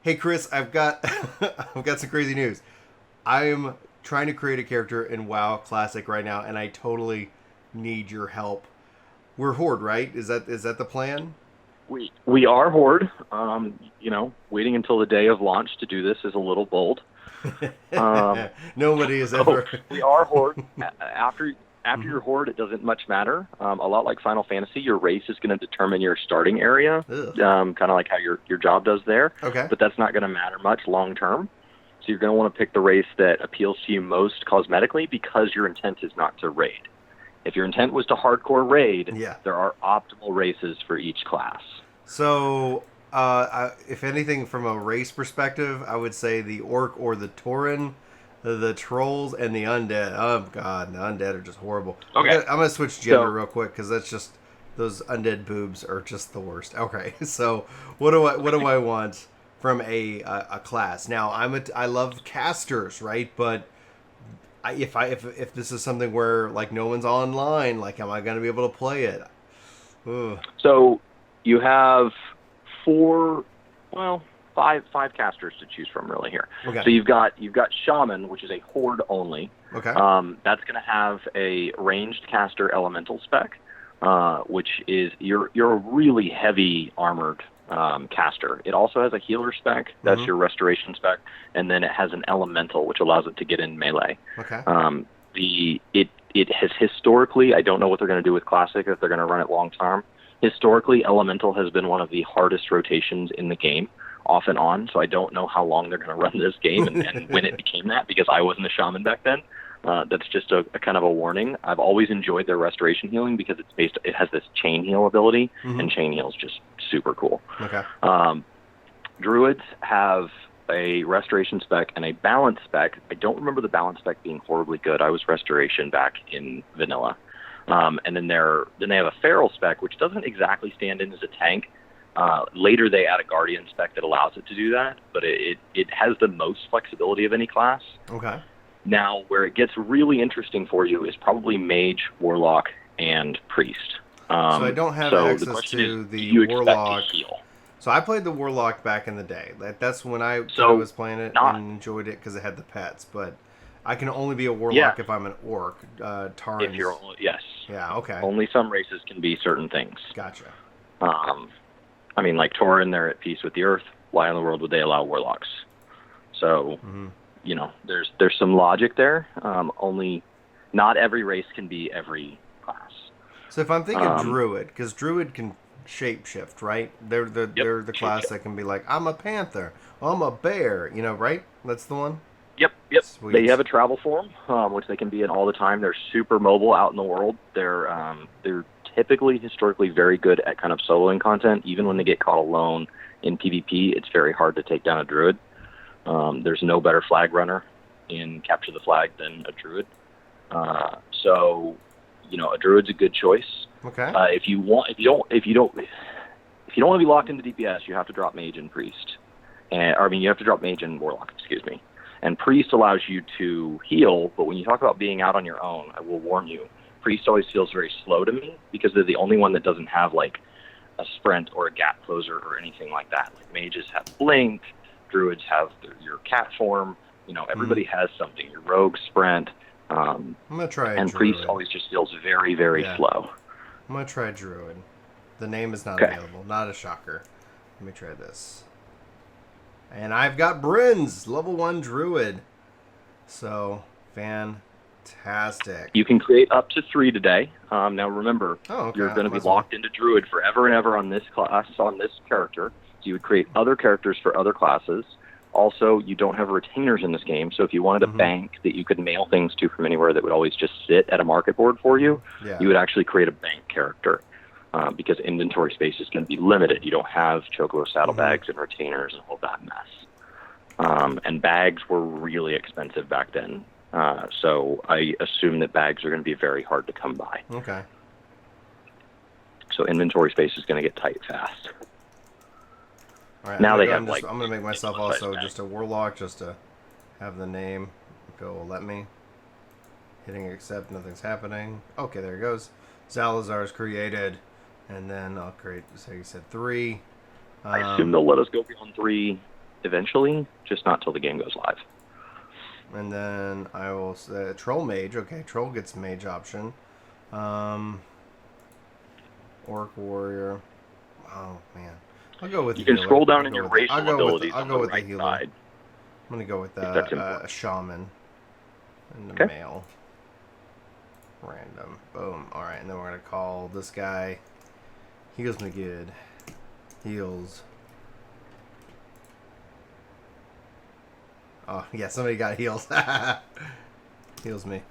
Hey, Chris, I've got I've got some crazy news. I am trying to create a character in WoW Classic right now, and I totally need your help. We're Horde, right? Is that the plan? We are Horde. Waiting until the day of launch to do this is a little bold. Um, Nobody has so ever. we are Horde. After Mhm. your Horde, it doesn't much matter. A lot like Final Fantasy, your race is going to determine your starting area, Ugh. kind of like how your job does there. Okay. But that's not going to matter much long term. So you're going to want to pick the race that appeals to you most cosmetically because your intent is not to raid. If your intent was to hardcore raid, Yeah. there are optimal races for each class. So, if anything, from a race perspective, I would say the orc or the tauren, the trolls, and the undead. Oh god, the undead are just horrible. Okay. I'm gonna switch gender So real quick because that's just those undead boobs are just the worst. Okay, so what do I want from a class? Now I love casters, right? But if this is something where like no one's online, like am I gonna be able to play it? Ugh. So you have four, well, five casters to choose from really here. Okay. So you've got shaman, which is a horde only. Okay. That's going to have a ranged caster elemental spec, which is you're a really heavy armored caster. It also has a healer spec. That's Mhm. your restoration spec, and then it has an elemental, which allows it to get in melee. Okay. It has historically, I don't know what they're going to do with classic if they're going to run it long term. Historically, elemental has been one of the hardest rotations in the game, off and on. So I don't know how long they're going to run this game and when it became that, because I wasn't a shaman back then. That's just a kind of a warning. I've always enjoyed their restoration healing because it has this chain heal ability, Mhm. and chain heal is just super cool. Okay. Druids have a restoration spec and a balance spec. I don't remember the balance spec being horribly good. I was restoration back in vanilla. And then they have a feral spec, which doesn't exactly stand in as a tank. Later they add a guardian spec that allows it to do that, but it has the most flexibility of any class. Okay. Now, where it gets really interesting for you is probably mage, warlock, and priest. So I don't have So the access question to is, do the you expect warlock. to heal? So I played the warlock back in the day. That's when I So was playing it not and enjoyed it because it had the pets. But I can only be a yeah. warlock if I'm an orc. If Tarns. you're yes, Yeah. Okay. only some races can be certain things. Gotcha. Um, I mean, like Tauren, they're at peace with the earth. Why in the world would they allow warlocks? So, Hmm. there's some logic there. Only not every race can be every class. So if I'm thinking Um, druid, because druid can shapeshift, right? yep, They're the class shapeshift. that can be like, I'm a panther, I'm a bear, right? That's the one. Yep. They Sweet. have a travel form, which they can be in all the time. They're super mobile out in the world. They're typically historically very good at kind of soloing content. Even when they get caught alone in PvP, it's very hard to take down a druid. There's no better flag runner in Capture the Flag than a druid. So, a druid's a good choice. Okay. If you don't want to be locked into DPS, you have to drop mage and priest. You have to drop mage and warlock. Excuse me. And priest allows you to heal, but when you talk about being out on your own, I will warn you, priest always feels very slow to me because they're the only one that doesn't have like a sprint or a gap closer or anything like that. Like mages have blink, druids have your cat form. Everybody has something. Your rogue sprint, I'm gonna try a and druid. priest always just feels very, very Yeah. slow. I'm gonna try druid. The name is not Okay. available. Not a shocker. Let me try this. And I've got Bryn's level 1 druid. So fantastic. You can create up to 3 today. Now remember, Oh, okay. you're going to Might be as well. locked into druid forever and ever on this class, on this character. So you would create other characters for other classes. Also, you don't have retainers in this game, so if you wanted a Mhm. bank that you could mail things to from anywhere that would always just sit at a market board for you, Yeah. you would actually create a bank character because inventory space is going to be limited. You don't have chocobo saddlebags and retainers and all that mess. And bags were really expensive back then, so I assume that bags are going to be very hard to come by. Okay. So inventory space is going to get tight fast. All right. Now they have I'm gonna make myself ridiculous also size just a warlock, just to have the name go. Let me. Hitting accept. Nothing's happening. Okay, there it goes. Zalazar's created, and then I'll create. So you said 3. I assume they'll let us go beyond 3. eventually, just not till the game goes live. And then I will say Troll Mage. Okay, Troll gets Mage option. Orc Warrior. Oh, man. I'll go with You the can healer. scroll down I'll in go your with the- racial I'll go with abilities the- I'll on go the with the right healer. side. I'm going to go with If that's a important. shaman. And the Okay. male. Random. Boom. Alright, and then we're going to call this guy. Heals me good. Heals. Oh, yeah, somebody got heals. Heals me.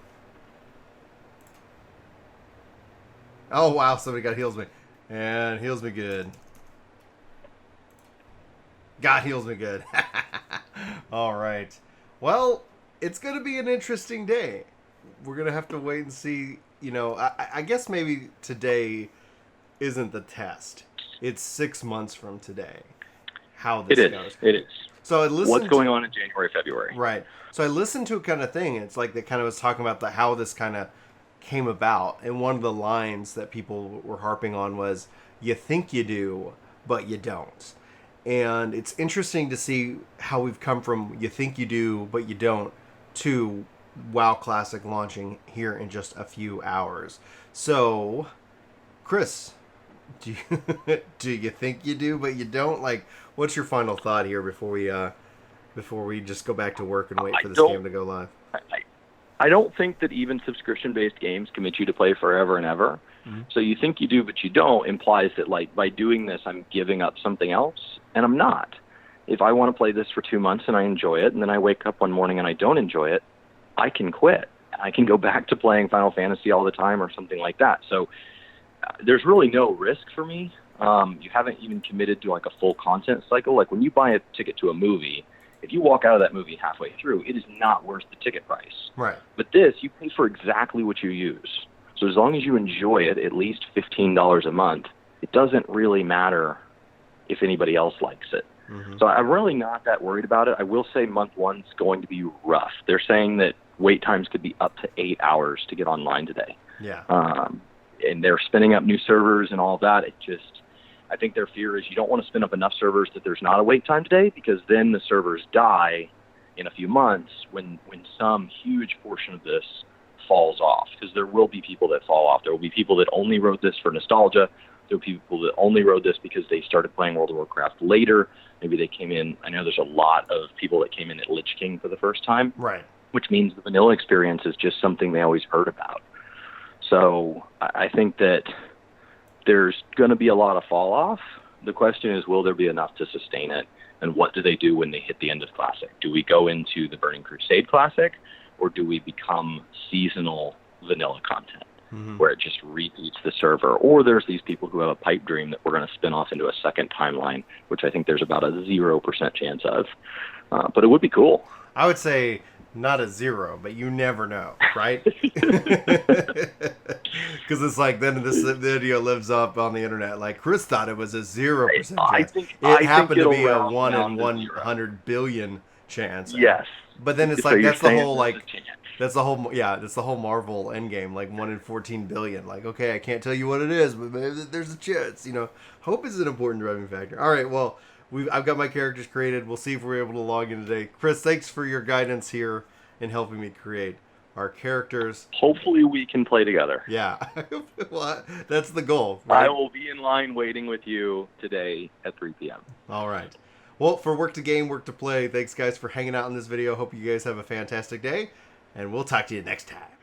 Oh, wow, somebody got heals me. And heals me good. God heals me good. All right. Well, it's going to be an interesting day. We're going to have to wait and see. You know, I guess maybe today isn't the test. It's 6 months from today. How this goes. It is. So I listened. What's going on in January, February? Right. So I listened to a kind of thing. It's like they kind of was talking about how this kind of came about. And one of the lines that people were harping on was, "You think you do, but you don't." And it's interesting to see how we've come from "you think you do, but you don't" to WoW Classic launching here in just a few hours. So, Chris, do you, do you think you do, but you don't? Like, what's your final thought here before we just go back to work and wait for this game to go live? I don't think that even subscription-based games commit you to play forever and ever. Mm-hmm. So you think you do, but you don't implies that, like, by doing this, I'm giving up something else, and I'm not. If I want to play this for 2 months and I enjoy it, and then I wake up one morning and I don't enjoy it, I can quit. I can go back to playing Final Fantasy all the time or something like that. So there's really no risk for me. You haven't even committed to, like, a full content cycle. Like, when you buy a ticket to a movie, if you walk out of that movie halfway through, it is not worth the ticket price. Right. But this, you pay for exactly what you use. So as long as you enjoy it, at least $15 a month, it doesn't really matter if anybody else likes it. Mm-hmm. So I'm really not that worried about it. I will say month one's going to be rough. They're saying that wait times could be up to 8 hours to get online today. Yeah. And they're spinning up new servers and all that. I think their fear is you don't want to spin up enough servers that there's not a wait time today, because then the servers die in a few months when some huge portion of this falls off, because there will be people that fall off. There will be people that only wrote this for nostalgia. There will be people that only wrote this because they started playing World of Warcraft later. Maybe they came in. I know there's a lot of people that came in at Lich King for the first time. Right. Which means the vanilla experience is just something they always heard about. So I think that there's going to be a lot of fall off. The question is, will there be enough to sustain it? And what do they do when they hit the end of Classic? Do we go into the Burning Crusade Classic, or do we become seasonal vanilla content, where it just repeats the server? Or there's these people who have a pipe dream that we're going to spin off into a second timeline, which I think there's about a 0% chance of. But it would be cool. I would say not a 0, but you never know, right? Because it's like, then this video lives up on the internet. Like, Chris thought it was a 0% chance. It happened to be a 1 in 100 billion chance. Yes. But then it's like, that's the whole, like, that's the whole Marvel Endgame, like 1 in 14 billion. Like, okay, I can't tell you what it is, but maybe there's a chance. You know, hope is an important driving factor. All right, well, I've got my characters created. We'll see if we're able to log in today. Chris, thanks for your guidance here in helping me create our characters. Hopefully we can play together. Yeah. Well, that's the goal, right? I will be in line waiting with you today at 3 p.m. All right. Well, for Work to Game, Work to Play, thanks, guys, for hanging out in this video. Hope you guys have a fantastic day, and we'll talk to you next time.